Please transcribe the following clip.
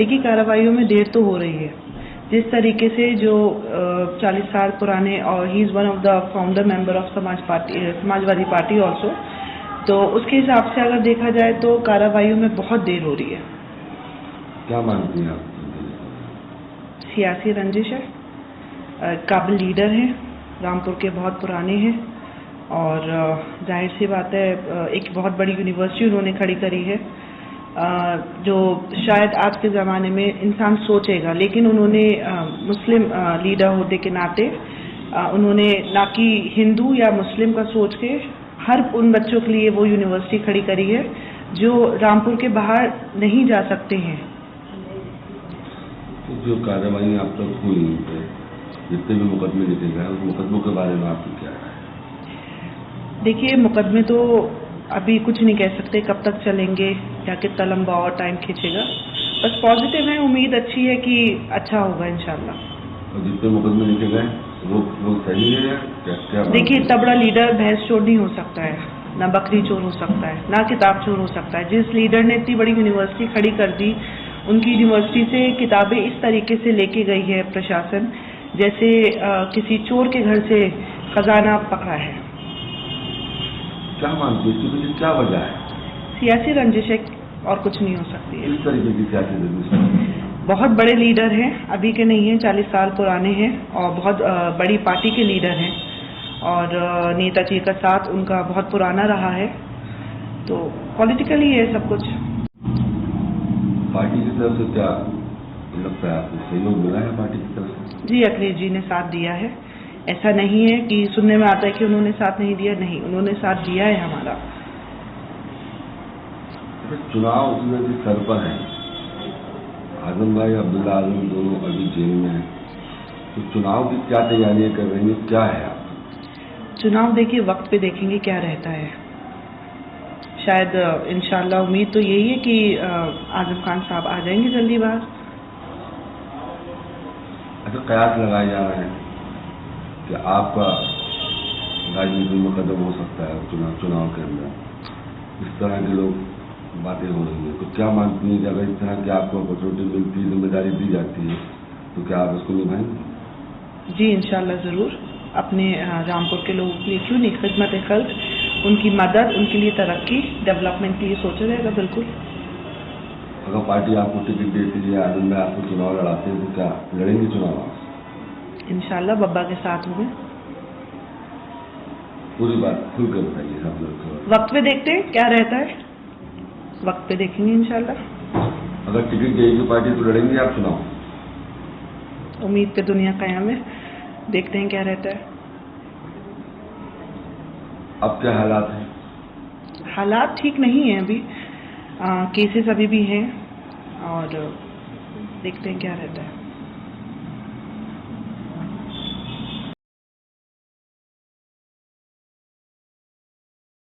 देखिए, कार्रवाइयों में देर तो हो रही है। जिस तरीके से जो 40 साल पुराने, और he is one of the founder member of Samajwadi party also, तो उसके हिसाब से अगर देखा जाए तो कार्रवाइयों में बहुत देर हो रही है। क्या मानती हैं आप? सियासी रंजिश है, काबिल लीडर हैं, रामपुर के बहुत पुराने हैं, और जाहिर सी बात है एक बहुत बड़ी यूनिवर्सिटी उन्होंने खड़ी करी है, जो शायद आज के ज़माने में इंसान सोचेगा, लेकिन उन्होंने मुस्लिम लीडर होने के नाते उन्होंने ना कि हिंदू या मुस्लिम का सोच के हर उन बच्चों के लिए वो यूनिवर्सिटी खड़ी करी है जो रामपुर के बाहर नहीं जा सकते हैं। जो कार्रवाई आप तक हुई, जितने भी मुकदमे लिखे गए उस मुकदमों के बारे में आपकी क्या राय है? देखिए, मुकदमे तो अभी कुछ नहीं कह सकते कब तक चलेंगे या कितना लंबा और टाइम खींचेगा। बस पॉजिटिव है, उम्मीद अच्छी है कि अच्छा होगा इंशाल्लाह। और जितने मुकदमे लिखे गए वो सही है क्या? देखिए, इतना बड़ा लीडर भैंस चोर नहीं हो सकता है, ना बकरी चोर हो सकता है, ना किताब चोर हो सकता है। जिस लीडर ने इतनी बड़ी यूनिवर्सिटी खड़ी कर दी, उनकी यूनिवर्सिटी से किताबें इस तरीके से लेके गई है प्रशासन जैसे किसी चोर के घर से खजाना पकड़ा है। क्या मानती है कि क्या वजह है? सियासी रंजिश है, और कुछ नहीं हो सकती है। किस तरीके की सियासी रंजिश? बहुत बड़े लीडर हैं, अभी के नहीं हैं, 40 साल पुराने हैं, और बहुत बड़ी पार्टी के लीडर हैं, और नेताजी का साथ उनका बहुत पुराना रहा है, तो पॉलिटिकली है सब कुछ। पार्टी की तरफ से क्या लगता है आपको सहयोग मिला है पार्टी की तरफ से? जी, अखिलेश जी ने साथ दिया है। ऐसा नहीं है कि सुनने में आता है कि उन्होंने साथ नहीं दिया, नहीं, उन्होंने साथ दिया है हमारा। चुनाव उसमें भी सर पर है, आजम भाई अब्दुल्ला आजम दोनों अभी जेल में हैं, तो चुनाव की क्या तैयारियां कर रही हैं, क्या है आप? चुनाव देखिए, वक्त पे देखेंगे क्या रहता है। शायद इंशाल्लाह उम्मीद तो यही है कि आजम खान साहब आ जाएंगे जल्दी बाहर। अच्छा, कयास लगाए जा रहे हैं कि आपका राजनीति में कदम हो सकता है चुनाव के अंदर, इस तरह के लोग बातें हो रही है, तो क्या मानती हैं कि अगर इस तरह की आपको अपॉर्चुनिटी मिलती है, जिम्मेदारी दी जाती है, तो क्या आप इसको निभाएंगे? जी, इंशाल्लाह ज़रूर। अपने रामपुर के लोगों के लिए क्यों नहीं, खिदमत खल्क, उनकी मदद, उनके लिए तरक्की, डेवलपमेंट के लिए सोचा जाएगा, बिल्कुल। अगर पार्टी आपको टिकट देती है, आनंद में आपको चुनाव लड़ाते हैं, तो क्या लड़ेंगे चुनाव आप? इंशाल्लाह बब्बा के साथ हूँ मैं। पूरी बात खुल कर बताइए सब लोग। वक्त पे देखते हैं क्या रहता है, वक्त पे देखेंगे इंशाल्लाह। अगर टिकट देगी पार्टी तो लड़ेंगे आप चुनाव? उम्मीद पे दुनिया कायम है, देखते हैं क्या रहता है। अब क्या हालात हैं? हालात ठीक नहीं है अभी, केसेस अभी भी हैं, और देखते हैं क्या रहता है।